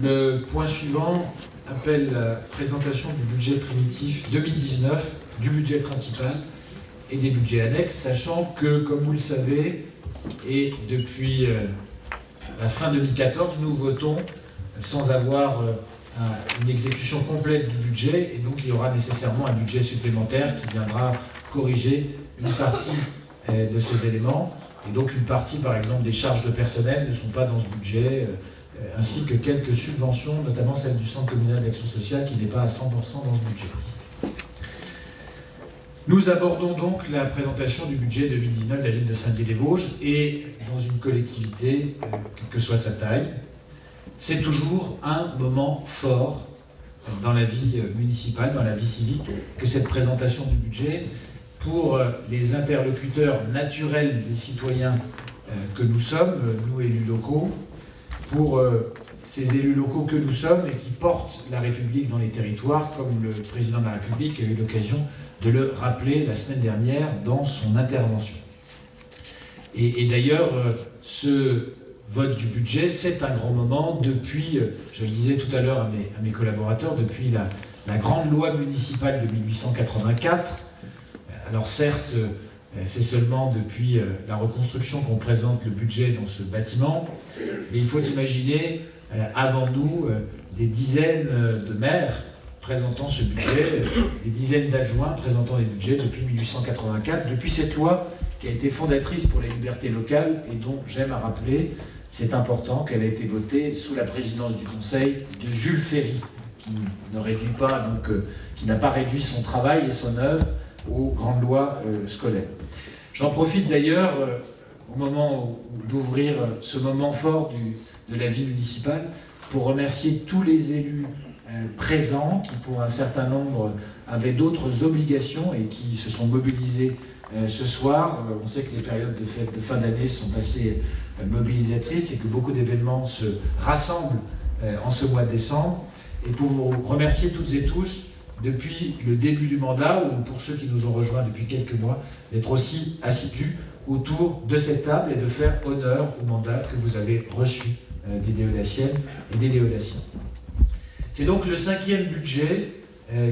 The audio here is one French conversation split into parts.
Le point suivant appelle la présentation du budget primitif 2019, du budget principal et des budgets annexes, sachant que, comme vous le savez, et depuis la fin 2014, nous votons sans avoir une exécution complète du budget, et donc il y aura nécessairement un budget supplémentaire qui viendra corriger une partie de ces éléments. Et donc une partie, par exemple, des charges de personnel ne sont pas dans ce budget, ainsi que quelques subventions, notamment celle du Centre communal d'action sociale, qui n'est pas à 100% dans ce budget. Nous abordons donc la présentation du budget 2019 de la ville de Saint-Dié-des-Vosges, et dans une collectivité, quelle que soit sa taille, c'est toujours un moment fort dans la vie municipale, dans la vie civique, que cette présentation du budget, pour les interlocuteurs naturels des citoyens que nous sommes, nous élus locaux, pour ces élus locaux que nous sommes et qui portent la République dans les territoires, comme le président de la République a eu l'occasion de le rappeler la semaine dernière dans son intervention. Et d'ailleurs, ce vote du budget, c'est un grand moment depuis, je le disais tout à l'heure à mes collaborateurs, depuis la grande loi municipale de 1884. Alors certes, c'est seulement depuis la reconstruction qu'on présente le budget dans ce bâtiment, mais il faut imaginer avant nous des dizaines de maires présentant ce budget, des dizaines d'adjoints présentant les budgets depuis 1884, depuis cette loi qui a été fondatrice pour les libertés locales et dont j'aime à rappeler, c'est important, qu'elle a été votée sous la présidence du Conseil de Jules Ferry, qui ne réduit pas, donc, qui n'a pas réduit son travail et son œuvre aux grandes lois scolaires. J'en profite d'ailleurs au moment d'ouvrir ce moment fort de la vie municipale pour remercier tous les élus présents qui, pour un certain nombre, avaient d'autres obligations et qui se sont mobilisés ce soir. On sait que les périodes de fête de fin d'année sont assez mobilisatrices et que beaucoup d'événements se rassemblent en ce mois de décembre. Et pour vous remercier toutes et tous depuis le début du mandat, ou pour ceux qui nous ont rejoints depuis quelques mois, d'être aussi assidus autour de cette table et de faire honneur au mandat que vous avez reçu des Déodaciennes et des Déodaciens. C'est donc le 5e budget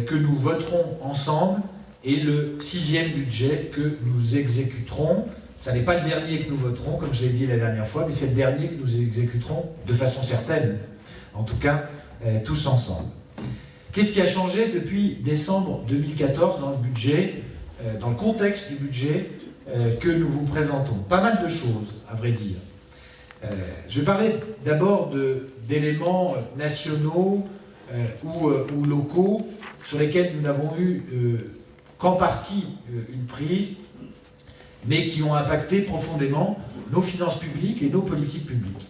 que nous voterons ensemble et le 6e budget que nous exécuterons. Ce n'est pas le dernier que nous voterons, comme je l'ai dit la dernière fois, mais c'est le dernier que nous exécuterons de façon certaine, en tout cas tous ensemble. Qu'est-ce qui a changé depuis décembre 2014 dans le budget, dans le contexte du budget que nous vous présentons? Pas mal de choses, à vrai dire. Je vais parler d'abord d'éléments nationaux ou locaux sur lesquels nous n'avons eu qu'en partie une prise, mais qui ont impacté profondément nos finances publiques et nos politiques publiques.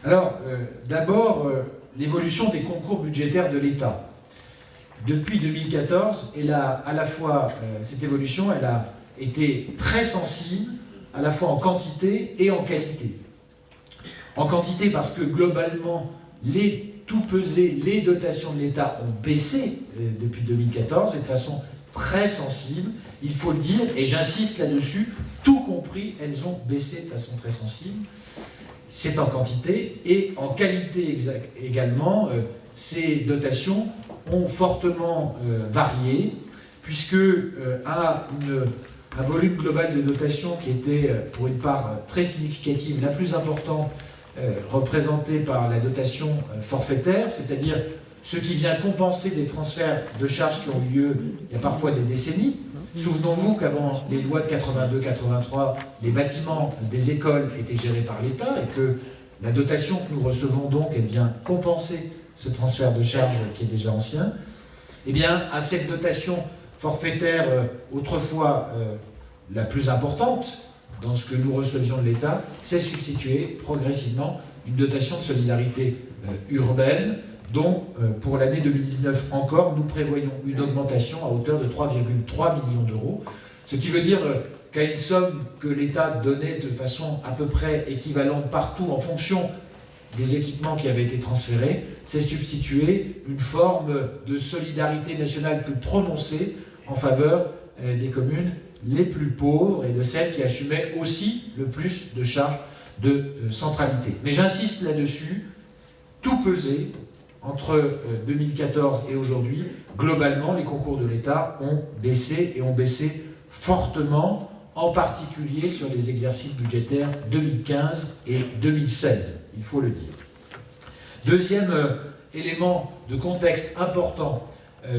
Alors, d'abord, l'évolution des concours budgétaires de l'État. Depuis 2014, à la fois, cette évolution, elle a été très sensible, à la fois en quantité et en qualité. En quantité parce que globalement, tout pesé, les dotations de l'État ont baissé depuis 2014 et de façon très sensible, il faut le dire, et j'insiste là-dessus, tout compris, elles ont baissé de façon très sensible. C'est en quantité, et en qualité également, ces dotations ont fortement varié, puisque un volume global de dotations qui était pour une part très significative, la plus importante, représentée par la dotation forfaitaire, c'est-à-dire ce qui vient compenser des transferts de charges qui ont eu lieu il y a parfois des décennies. Souvenons-nous qu'avant les lois de 82-83, les bâtiments des écoles étaient gérés par l'État et que la dotation que nous recevons donc, elle vient compenser ce transfert de charges qui est déjà ancien. Eh bien, à cette dotation forfaitaire, autrefois la plus importante dans ce que nous recevions de l'État, s'est substituée progressivement une dotation de solidarité urbaine, dont pour l'année 2019 encore, nous prévoyons une augmentation à hauteur de 3,3 millions d'euros, ce qui veut dire qu'à une somme que l'État donnait de façon à peu près équivalente partout en fonction des équipements qui avaient été transférés, s'est substituée une forme de solidarité nationale plus prononcée en faveur des communes les plus pauvres et de celles qui assumaient aussi le plus de charges de centralité. Mais j'insiste là-dessus, tout pesé entre 2014 et aujourd'hui. Globalement, les concours de l'État ont baissé et ont baissé fortement, en particulier sur les exercices budgétaires 2015 et 2016, il faut le dire. Deuxième élément de contexte important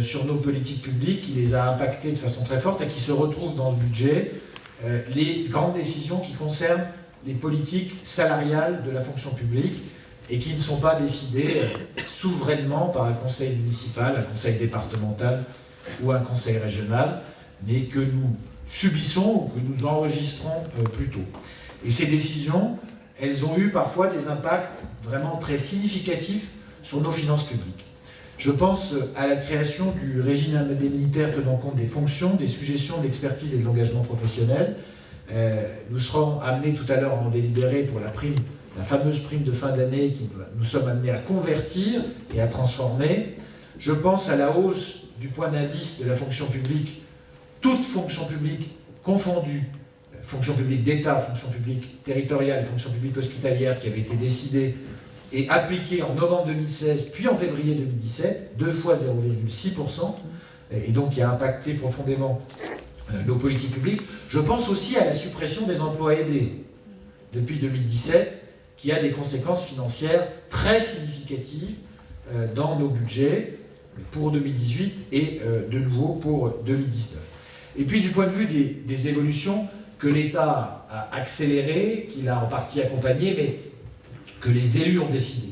sur nos politiques publiques, qui les a impactées de façon très forte et qui se retrouve dans ce budget, les grandes décisions qui concernent les politiques salariales de la fonction publique et qui ne sont pas décidées souverainement par un conseil municipal, un conseil départemental ou un conseil régional, mais que nous subissons ou que nous enregistrons plutôt. Et ces décisions, elles ont eu parfois des impacts vraiment très significatifs sur nos finances publiques. Je pense à la création du régime indemnitaire tenant compte des fonctions, des suggestions d'expertise et de l'engagement professionnel. Nous serons amenés tout à l'heure à en délibérer pour la fameuse prime de fin d'année que nous sommes amenés à convertir et à transformer. Je pense à la hausse du point d'indice de la fonction publique, toute fonction publique confondue, fonction publique d'État, fonction publique territoriale, fonction publique hospitalière, qui avait été décidée et appliquée en novembre 2016, puis en février 2017, 2 fois 0,6%, et donc qui a impacté profondément nos politiques publiques. Je pense aussi à la suppression des emplois aidés depuis 2017, qui a des conséquences financières très significatives dans nos budgets pour 2018 et de nouveau pour 2019. Et puis du point de vue des évolutions que l'État a accélérées, qu'il a en partie accompagnées, mais que les élus ont décidé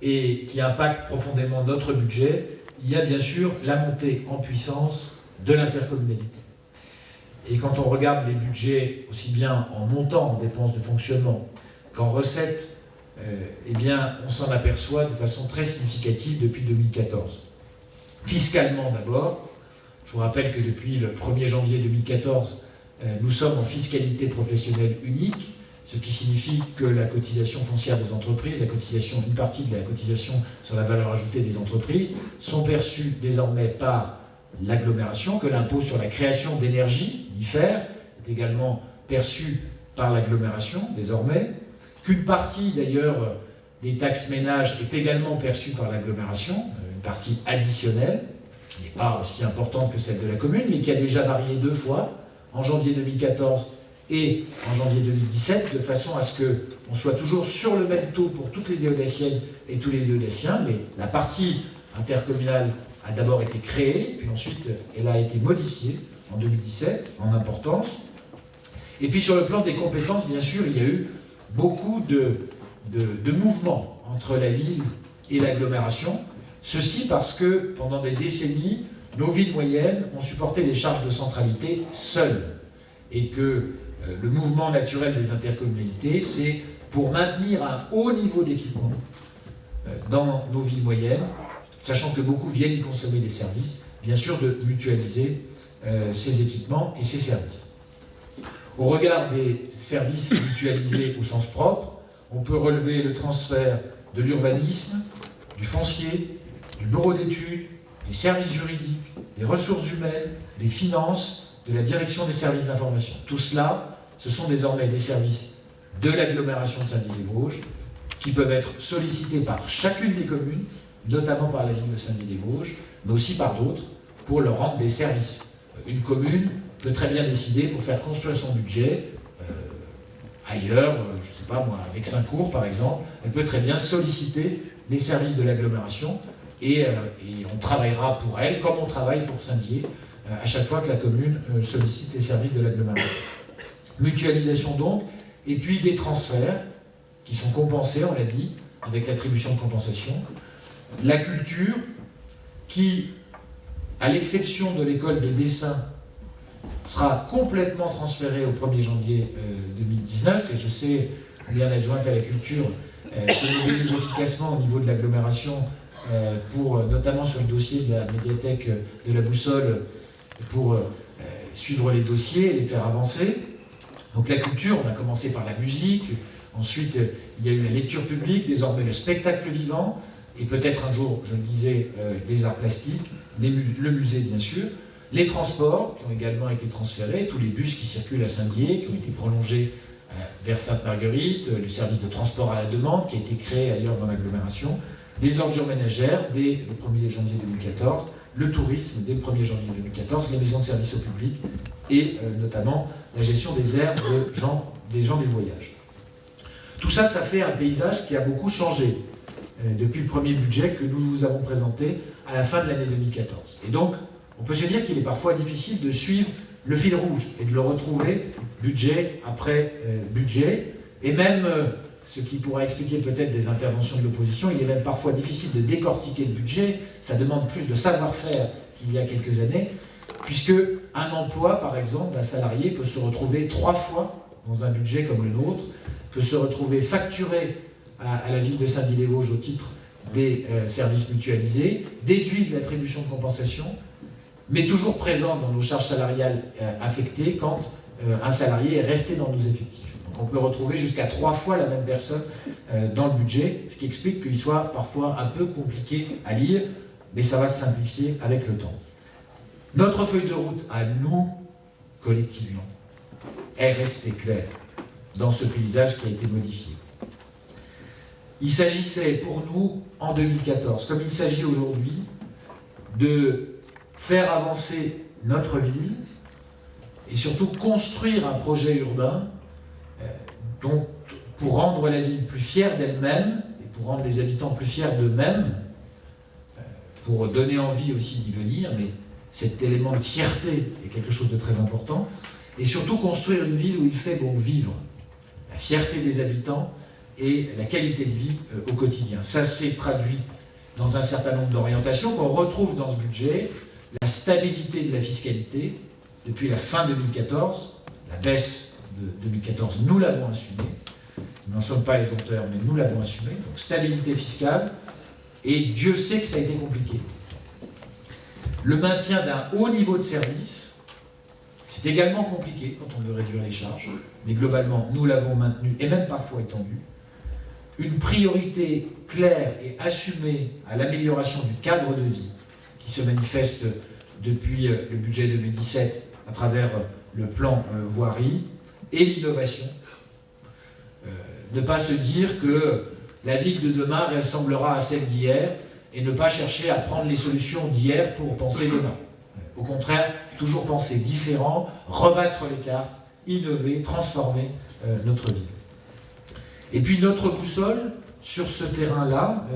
et qui impactent profondément notre budget, il y a bien sûr la montée en puissance de l'intercommunalité. Et quand on regarde les budgets, aussi bien en montant en dépenses de fonctionnement qu'en recettes, eh bien, on s'en aperçoit de façon très significative depuis 2014. Fiscalement d'abord, je vous rappelle que depuis le 1er janvier 2014, nous sommes en fiscalité professionnelle unique, ce qui signifie que la cotisation foncière des entreprises, une partie de la cotisation sur la valeur ajoutée des entreprises, sont perçues désormais par l'agglomération, que l'impôt sur la création d'énergie, l'IFER, est également perçu par l'agglomération désormais, qu'une partie d'ailleurs des taxes ménages est également perçue par l'agglomération, une partie additionnelle, qui n'est pas aussi importante que celle de la commune, mais qui a déjà varié 2 fois, en janvier 2014 et en janvier 2017, de façon à ce qu'on soit toujours sur le même taux pour toutes les Déodaciennes et tous les Déodaciens, mais la partie intercommunale a d'abord été créée, puis ensuite elle a été modifiée en 2017 en importance. Et puis sur le plan des compétences, bien sûr, il y a eu beaucoup de mouvements entre la ville et l'agglomération. Ceci parce que pendant des décennies, nos villes moyennes ont supporté des charges de centralité seules. Et que le mouvement naturel des intercommunalités, c'est pour maintenir un haut niveau d'équipement dans nos villes moyennes, sachant que beaucoup viennent y consommer des services, bien sûr de mutualiser ces équipements et ces services. Au regard des services mutualisés au sens propre, on peut relever le transfert de l'urbanisme, du foncier, du bureau d'études, des services juridiques, des ressources humaines, des finances, de la direction des services d'information. Tout cela, ce sont désormais des services de l'agglomération de Saint-Dié-des-Vosges qui peuvent être sollicités par chacune des communes, notamment par la ville de Saint-Dié-des-Vosges, mais aussi par d'autres, pour leur rendre des services. Une commune peut très bien décider, pour faire construire son budget, ailleurs, je ne sais pas moi, avec Saint-Cour par exemple, elle peut très bien solliciter les services de l'agglomération et on travaillera pour elle, comme on travaille pour Saint-Dié, à chaque fois que la commune sollicite les services de l'agglomération. Mutualisation donc, et puis des transferts qui sont compensés, on l'a dit, avec l'attribution de compensation. La culture qui, à l'exception de l'école des dessins, sera complètement transférée au 1er janvier 2019, et je sais combien l'adjointe à la culture se mobilise efficacement au niveau de l'agglomération pour, notamment sur le dossier de la médiathèque de la Boussole, pour suivre les dossiers et les faire avancer. Donc la culture, on a commencé par la musique, ensuite il y a eu la lecture publique, désormais le spectacle vivant, et peut-être un jour, je le disais, des arts plastiques, le musée bien sûr, les transports qui ont également été transférés, tous les bus qui circulent à Saint-Dié, qui ont été prolongés vers Sainte-Marguerite, le service de transport à la demande qui a été créé ailleurs dans l'agglomération, les ordures ménagères dès le 1er janvier 2014, le tourisme dès le 1er janvier 2014, les maisons de service au public et notamment la gestion des aires des gens du voyage. Tout ça, ça fait un paysage qui a beaucoup changé depuis le premier budget que nous vous avons présenté à la fin de l'année 2014. Et donc, on peut se dire qu'il est parfois difficile de suivre le fil rouge et de le retrouver budget après budget. Et même, ce qui pourra expliquer peut-être des interventions de l'opposition, il est même parfois difficile de décortiquer le budget. Ça demande plus de savoir-faire qu'il y a quelques années, puisque un emploi, par exemple, d'un salarié peut se retrouver 3 fois dans un budget comme le nôtre, peut se retrouver facturé à la ville de Saint-Dié-des-Vosges au titre des services mutualisés, déduit de l'attribution de compensation, mais toujours présent dans nos charges salariales affectées quand un salarié est resté dans nos effectifs. Donc on peut retrouver jusqu'à 3 fois la même personne dans le budget, ce qui explique qu'il soit parfois un peu compliqué à lire, mais ça va se simplifier avec le temps. Notre feuille de route à nous, collectivement, est restée claire dans ce paysage qui a été modifié. Il s'agissait pour nous, en 2014, comme il s'agit aujourd'hui, de faire avancer notre ville et surtout construire un projet urbain pour rendre la ville plus fière d'elle-même et pour rendre les habitants plus fiers d'eux-mêmes, pour donner envie aussi d'y venir, mais cet élément de fierté est quelque chose de très important, et surtout construire une ville où il fait bon vivre, la fierté des habitants et la qualité de vie au quotidien. Ça s'est traduit dans un certain nombre d'orientations qu'on retrouve dans ce budget. La stabilité de la fiscalité, depuis la fin 2014, la baisse de 2014, nous l'avons assumée. Nous n'en sommes pas les auteurs, mais nous l'avons assumée. Donc stabilité fiscale, et Dieu sait que ça a été compliqué. Le maintien d'un haut niveau de service, c'est également compliqué quand on veut réduire les charges, mais globalement, nous l'avons maintenu, et même parfois étendu. Une priorité claire et assumée à l'amélioration du cadre de vie, qui se manifeste depuis le budget 2017 à travers le plan voirie, et l'innovation. Ne pas se dire que la ville de demain ressemblera à celle d'hier et ne pas chercher à prendre les solutions d'hier pour penser demain. Au contraire, toujours penser différent, rebattre les cartes, innover, transformer notre ville. Et puis notre boussole sur ce terrain-là,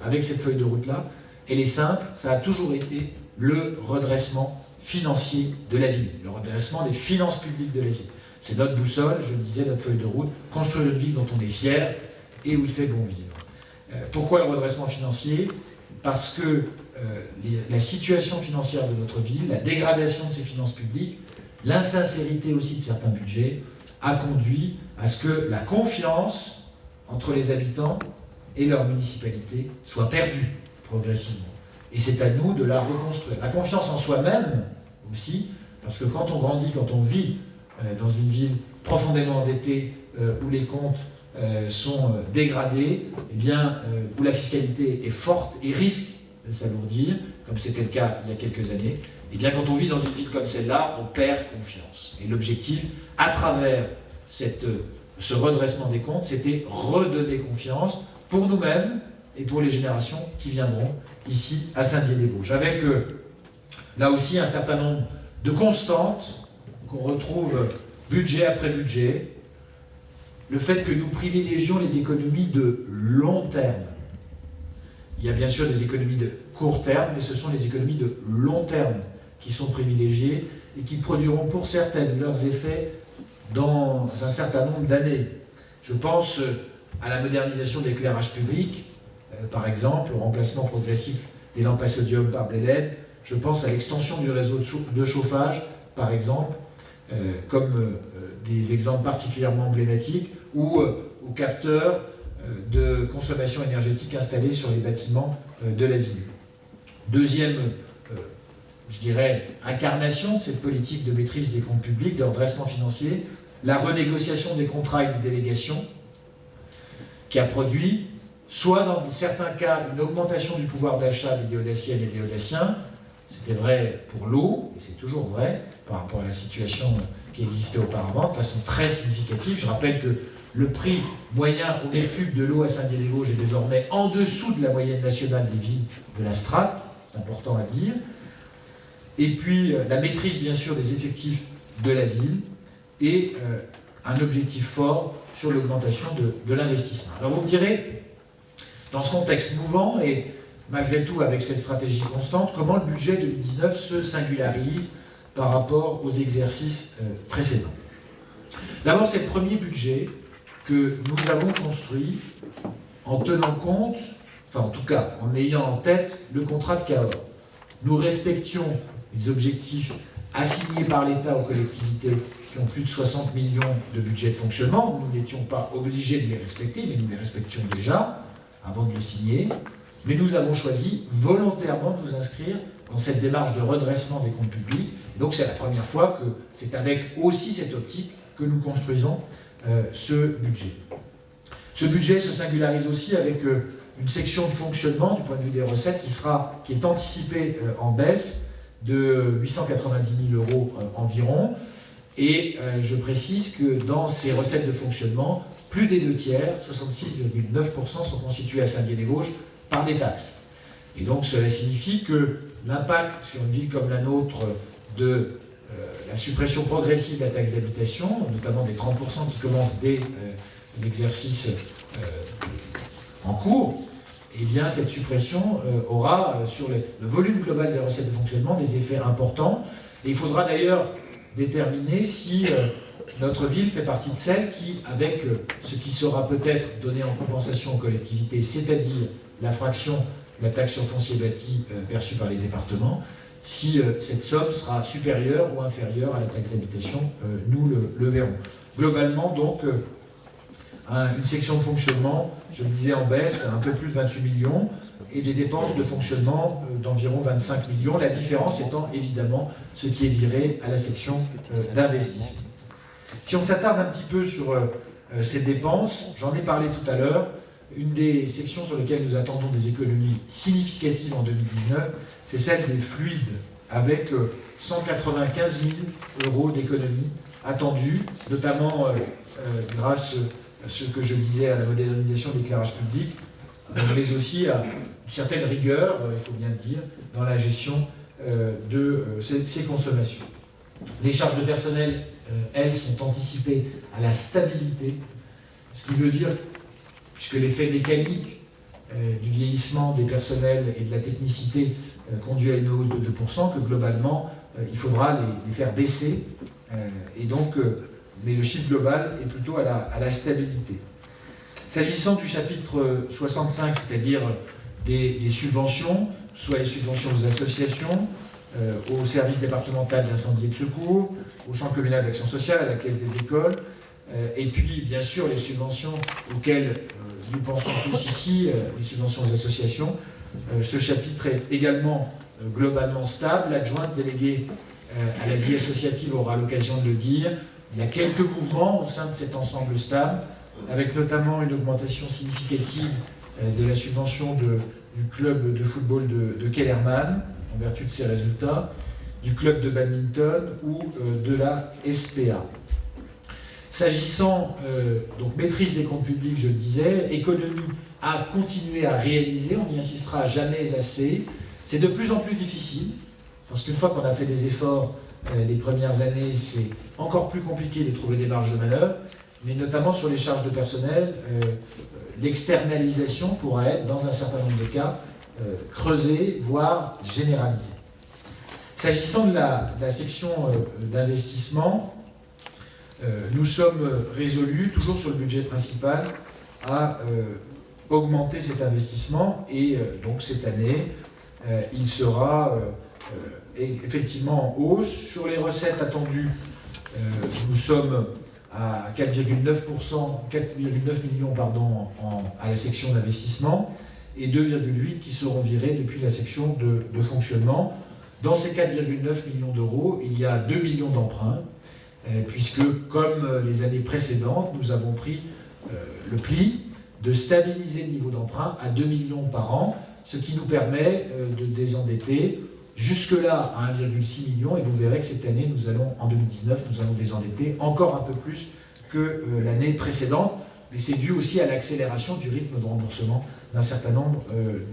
avec cette feuille de route-là, elle est simple, ça a toujours été le redressement financier de la ville, le redressement des finances publiques de la ville. C'est notre boussole, je le disais, notre feuille de route, construire une ville dont on est fier et où il fait bon vivre. Pourquoi le redressement financier? Parce que la situation financière de notre ville, la dégradation de ses finances publiques, l'insincérité aussi de certains budgets, a conduit à ce que la confiance entre les habitants et leur municipalité soit perdue progressivement. Et c'est à nous de la reconstruire. La confiance en soi-même aussi, parce que quand on grandit, quand on vit dans une ville profondément endettée, où les comptes sont dégradés, eh bien, où la fiscalité est forte et risque de s'alourdir, comme c'était le cas il y a quelques années, eh bien, quand on vit dans une ville comme celle-là, on perd confiance. Et l'objectif, à travers ce redressement des comptes, c'était redonner confiance pour nous-mêmes et pour les générations qui viendront ici à Saint-Dié-des-Vosges. Avec là aussi un certain nombre de constantes qu'on retrouve budget après budget. Le fait que nous privilégions les économies de long terme. Il y a bien sûr des économies de court terme, mais ce sont les économies de long terme qui sont privilégiées et qui produiront pour certaines leurs effets dans un certain nombre d'années. Je pense à la modernisation de l'éclairage public, par exemple, au remplacement progressif des lampes à sodium par des LED. Je pense à l'extension du réseau de chauffage, par exemple, comme des exemples particulièrement emblématiques, ou aux capteurs de consommation énergétique installés sur les bâtiments de la ville. Deuxième, je dirais, incarnation de cette politique de maîtrise des comptes publics, de redressement financier, la renégociation des contrats et des délégations, qui a produit, soit dans certains cas, une augmentation du pouvoir d'achat des Léodaciennes et des Léodaciens. C'était vrai pour l'eau, et c'est toujours vrai par rapport à la situation qui existait auparavant de façon très significative. Je rappelle que le prix moyen au mètre cube de l'eau à Saint-Dié-des-Vosges est désormais en dessous de la moyenne nationale des villes de la strate, c'est important à dire. Et puis la maîtrise bien sûr des effectifs de la ville et un objectif fort sur l'augmentation de l'investissement. Alors vous me direz, dans ce contexte mouvant et malgré tout avec cette stratégie constante, comment le budget 2019 se singularise par rapport aux exercices précédents. D'abord, c'est le premier budget que nous avons construit en tenant compte, enfin en tout cas en ayant en tête le contrat de Cahors. Nous respections les objectifs assignés par l'État aux collectivités qui ont plus de 60 millions de budget de fonctionnement. Nous n'étions pas obligés de les respecter, mais nous les respections déjà avant de le signer. Mais nous avons choisi volontairement de nous inscrire dans cette démarche de redressement des comptes publics. Et donc c'est la première fois que c'est avec aussi cette optique que nous construisons ce budget. Ce budget se singularise aussi avec une section de fonctionnement du point de vue des recettes qui est anticipée en baisse de 890 000 € environ. Et je précise que dans ces recettes de fonctionnement, plus des 2 tiers, 66,9%, sont constitués à Saint-Dié-des-Vosges par des taxes. Et donc cela signifie que l'impact sur une ville comme la nôtre de la suppression progressive de la taxe d'habitation, notamment des 30% qui commencent dès l'exercice en cours, eh bien cette suppression aura sur le volume global des recettes de fonctionnement des effets importants. Et il faudra d'ailleurs déterminer si notre ville fait partie de celles qui, avec ce qui sera peut-être donné en compensation aux collectivités, c'est-à-dire la fraction de la taxe sur foncier bâti perçue par les départements, si cette somme sera supérieure ou inférieure à la taxe d'habitation, nous le verrons. Globalement, donc, une section de fonctionnement, je le disais en baisse, un peu plus de 28 millions, et des dépenses de fonctionnement d'environ 25 millions, la différence étant évidemment ce qui est viré à la section d'investissement. Si on s'attarde un petit peu sur ces dépenses, j'en ai parlé tout à l'heure, une des sections sur lesquelles nous attendons des économies significatives en 2019, c'est celle des fluides, avec 195 000 € d'économies attendues, notamment grâce à ce que je disais à la modernisation de l'éclairage public, mais aussi à une certaine rigueur, il faut bien le dire, dans la gestion de ces consommations. Les charges de personnel, elles, sont anticipées à la stabilité, ce qui veut dire, puisque l'effet mécanique du vieillissement des personnels et de la technicité conduit à une hausse de 2%, que globalement, il faudra les faire baisser, et donc, mais le chiffre global est plutôt à la stabilité. S'agissant du chapitre 65, c'est-à-dire des subventions, soit les subventions aux associations, au service départemental d'incendie et de secours, au champ communal d'action sociale, à la caisse des écoles, et puis bien sûr les subventions auxquelles nous pensons tous ici, les subventions aux associations. Ce chapitre est également globalement stable. L'adjointe déléguée à la vie associative aura l'occasion de le dire. Il y a quelques mouvements au sein de cet ensemble stable, avec notamment une augmentation significative de la subvention du club de football de Kellerman, en vertu de ses résultats, du club de badminton ou de la SPA. S'agissant, donc maîtrise des comptes publics, je le disais, économie à continuer à réaliser, on n'y insistera jamais assez. C'est de plus en plus difficile, parce qu'une fois qu'on a fait des efforts les premières années, c'est encore plus compliqué de trouver des marges de manœuvre, mais notamment sur les charges de personnel, l'externalisation pourra être, dans un certain nombre de cas, creusée, voire généralisée. S'agissant de la section d'investissement, nous sommes résolus, toujours sur le budget principal, à augmenter cet investissement, et donc cette année, il sera effectivement en hausse. Sur les recettes attendues, nous sommes à 4,9 millions à la section d'investissement et 2,8 qui seront virés depuis la section de fonctionnement. Dans ces 4,9 millions d'euros, il y a 2 millions d'emprunts, puisque, comme les années précédentes, nous avons pris le pli de stabiliser le niveau d'emprunt à 2 millions par an, ce qui nous permet de désendetter jusque-là à 1,6 million, et vous verrez que cette année, en 2019, nous allons désendetter encore un peu plus que l'année précédente, mais c'est dû aussi à l'accélération du rythme de remboursement d'un certain nombre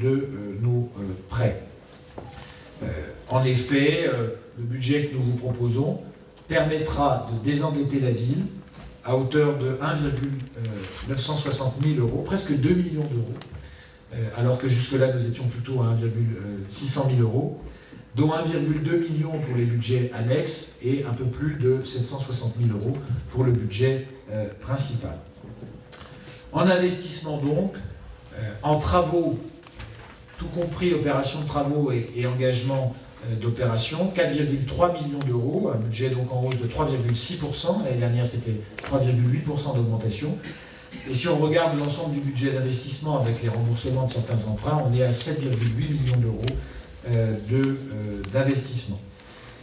de nos prêts. En effet, le budget que nous vous proposons permettra de désendetter la ville à hauteur de 1,960 000 euros, presque 2 millions d'euros, alors que jusque-là nous étions plutôt à 1,600 000 euros, dont 1,2 million pour les budgets annexes et un peu plus de 760 000 euros pour le budget principal. En investissement donc, en travaux, tout compris opérations de travaux et engagement d'opérations, 4,3 millions d'euros, un budget donc en hausse de 3,6%. L'année dernière, c'était 3,8% d'augmentation. Et si on regarde l'ensemble du budget d'investissement avec les remboursements de certains emprunts, on est à 7,8 millions d'euros d'investissement.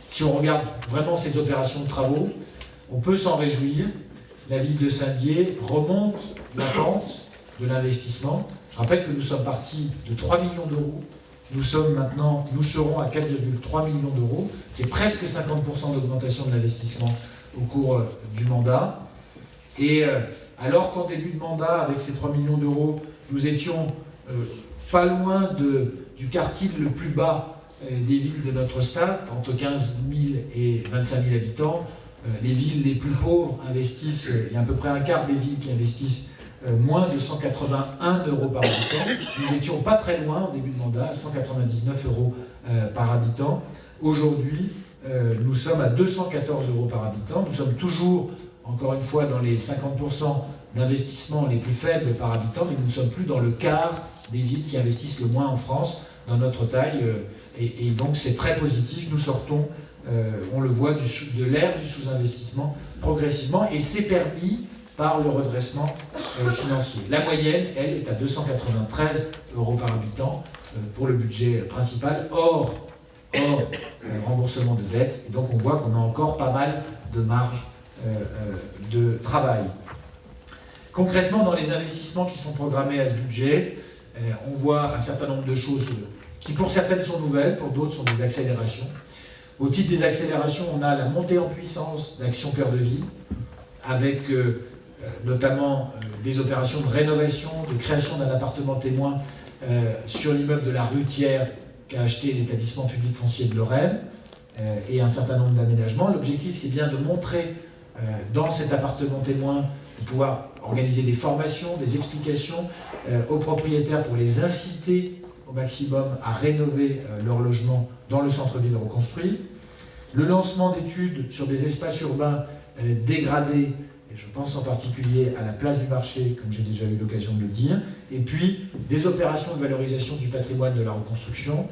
Si on regarde vraiment ces opérations de travaux, on peut s'en réjouir. La ville de Saint-Dié remonte la pente de l'investissement. Je rappelle que nous sommes partis de 3 millions d'euros. Nous serons à 4,3 millions d'euros. C'est presque 50% d'augmentation de l'investissement au cours du mandat. Et alors qu'en début de mandat, avec ces 3 millions d'euros, nous étions pas loin du quartile le plus bas des villes de notre stade, entre 15 000 et 25 000 habitants. Les villes les plus pauvres investissent, il y a à peu près un quart des villes qui investissent moins de 181 euros par habitant. Nous n'étions pas très loin au début de mandat, à 199 euros par habitant. Aujourd'hui, nous sommes à 214 euros par habitant. Nous sommes toujours, encore une fois, dans les 50% d'investissements les plus faibles par habitant, mais nous ne sommes plus dans le quart des villes qui investissent le moins en France, dans notre taille. Et donc c'est très positif. Nous sortons, on le voit, de l'ère du sous-investissement progressivement, et c'est permis par le redressement financier. La moyenne, elle, est à 293 euros par habitant pour le budget principal, hors remboursement de dette. Et donc on voit qu'on a encore pas mal de marge de travail. Concrètement, dans les investissements qui sont programmés à ce budget, on voit un certain nombre de choses qui pour certaines sont nouvelles, pour d'autres sont des accélérations. Au titre des accélérations, on a la montée en puissance d'Action Cœur de Ville, avec notamment des opérations de rénovation, de création d'un appartement témoin sur l'immeuble de la Rue Thiers qu'a acheté l'établissement public foncier de Lorraine, et un certain nombre d'aménagements. L'objectif, c'est bien de montrer dans cet appartement témoin, de pouvoir organiser des formations, des explications aux propriétaires pour les inciter au maximum à rénover leur logement dans le centre-ville reconstruit. Le lancement d'études sur des espaces urbains dégradés, et je pense en particulier à la place du marché, comme j'ai déjà eu l'occasion de le dire, et puis des opérations de valorisation du patrimoine de la reconstruction,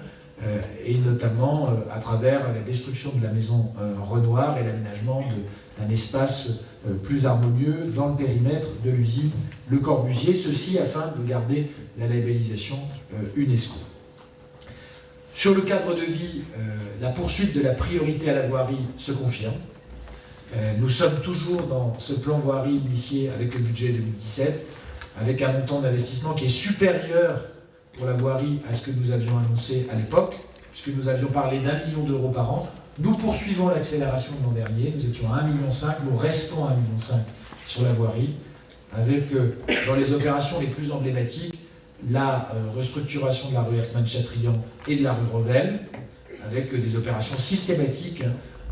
et notamment à travers la destruction de la maison Renoir et l'aménagement d'un espace plus harmonieux dans le périmètre de l'usine Le Corbusier, ceci afin de garder la labellisation UNESCO. Sur le cadre de vie, la poursuite de la priorité à la voirie se confirme. Nous sommes toujours dans ce plan voirie initié avec le budget 2017, avec un montant d'investissement qui est supérieur pour la voirie à ce que nous avions annoncé à l'époque, puisque nous avions parlé d'1 million d'euros par an. Nous poursuivons l'accélération de l'an dernier, nous étions à 1,5 million, nous restons à 1,5 million sur la voirie, avec dans les opérations les plus emblématiques, la restructuration de la rue Hermann-Chatrian et de la rue Revel, avec des opérations systématiques,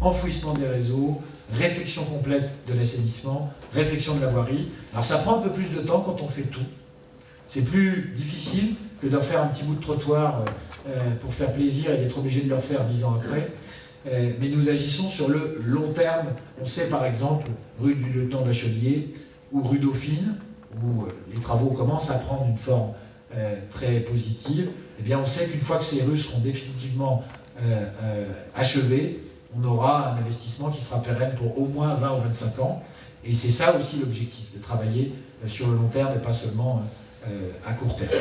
enfouissement des réseaux, réfection complète de l'assainissement, réfection de la voirie. Alors ça prend un peu plus de temps quand on fait tout. C'est plus difficile que d'en faire un petit bout de trottoir pour faire plaisir et d'être obligé de le refaire 10 ans après. Mais nous agissons sur le long terme. On sait par exemple, rue du Lieutenant Bachelier ou rue Dauphine, où les travaux commencent à prendre une forme très positive. Eh bien, on sait qu'une fois que ces rues seront définitivement achevées, on aura un investissement qui sera pérenne pour au moins 20 ou 25 ans. Et c'est ça aussi l'objectif, de travailler sur le long terme et pas seulement à court terme.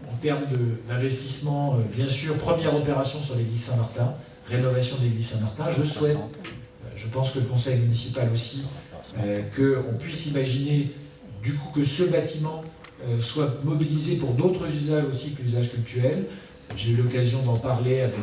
En termes d'investissement, bien sûr, première opération sur l'église Saint-Martin, rénovation de l'église Saint-Martin. Je souhaite, je pense que le conseil municipal aussi, qu'on puisse imaginer du coup que ce bâtiment soit mobilisé pour d'autres usages aussi que l'usage cultuel. J'ai eu l'occasion d'en parler avec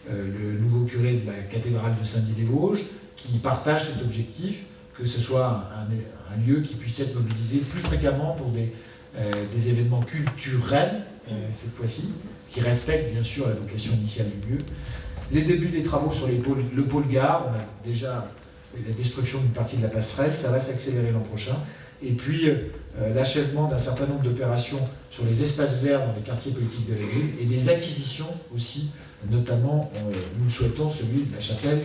le nouveau curé de la cathédrale de Saint-Dié-des-Vosges, qui partage cet objectif, que ce soit un lieu qui puisse être mobilisé plus fréquemment pour des événements culturels, cette fois-ci, qui respectent bien sûr la vocation initiale du lieu. Les débuts des travaux sur le pôle gare, on a déjà la destruction d'une partie de la passerelle, ça va s'accélérer l'an prochain. Et puis l'achèvement d'un certain nombre d'opérations sur les espaces verts dans les quartiers politiques de la ville et des acquisitions aussi, notamment, nous le souhaitons, celui de la chapelle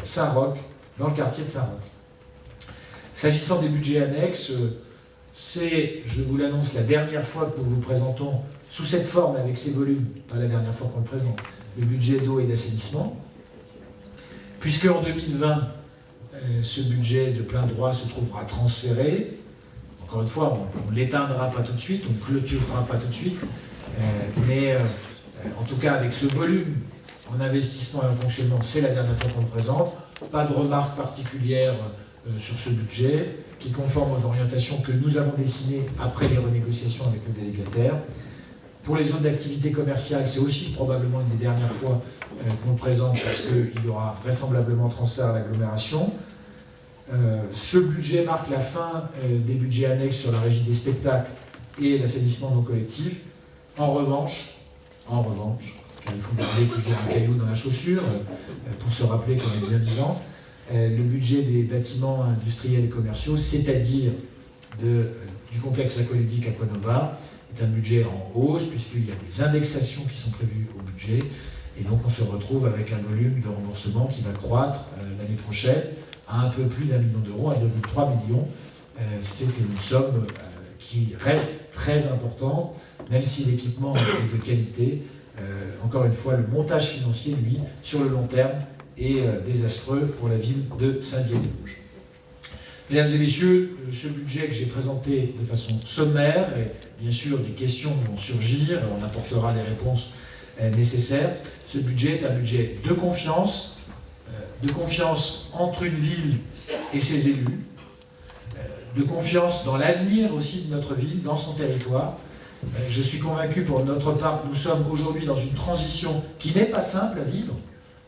Saint-Roch, dans le quartier de Saint-Roch. S'agissant des budgets annexes, c'est, je vous l'annonce, la dernière fois que nous vous présentons sous cette forme, avec ces volumes, pas la dernière fois qu'on le présente, le budget d'eau et d'assainissement, puisque en 2020, ce budget de plein droit se trouvera transféré. Encore une fois, on ne l'éteindra pas tout de suite, on ne clôturera pas tout de suite, mais en tout cas avec ce volume en investissement et en fonctionnement, c'est la dernière fois qu'on le présente. Pas de remarques particulières sur ce budget, qui est conforme aux orientations que nous avons dessinées après les renégociations avec le délégataire. Pour les zones d'activité commerciale, c'est aussi probablement une des dernières fois qu'on le présente, parce qu'il y aura vraisemblablement transfert à l'agglomération. Ce budget marque la fin des budgets annexes sur la régie des spectacles et l'assainissement non collectif. En revanche, car il faut garder toujours un caillou dans la chaussure pour se rappeler qu'on est bien vivant, le budget des bâtiments industriels et commerciaux, c'est-à-dire du complexe aqualudique Aquanova, est un budget en hausse, puisqu'il y a des indexations qui sont prévues au budget, et donc on se retrouve avec un volume de remboursement qui va croître l'année prochaine à un peu plus d'1 million d'euros, à 2,3 millions. C'est une somme qui reste très importante, même si l'équipement est de qualité. Encore une fois, le montage financier, lui, sur le long terme, est désastreux pour la ville de Saint-Dié-des-Vosges. Mesdames et messieurs, ce budget que j'ai présenté de façon sommaire, et bien sûr des questions vont surgir, on apportera les réponses nécessaires. Ce budget est un budget de confiance entre une ville et ses élus, de confiance dans l'avenir aussi de notre ville, dans son territoire. Je suis convaincu pour notre part que nous sommes aujourd'hui dans une transition qui n'est pas simple à vivre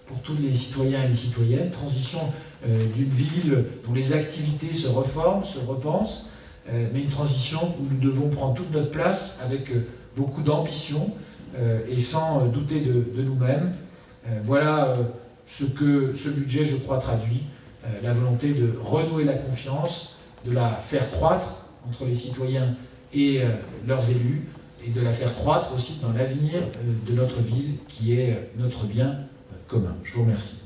pour tous les citoyens et les citoyennes, transition d'une ville dont les activités se reforment, se repensent, mais une transition où nous devons prendre toute notre place avec beaucoup d'ambition et sans douter de nous-mêmes. Voilà ce que ce budget, je crois, traduit, la volonté de renouer la confiance, de la faire croître entre les citoyens et leurs élus, et de la faire croître aussi dans l'avenir de notre ville, qui est notre bien commun. Je vous remercie.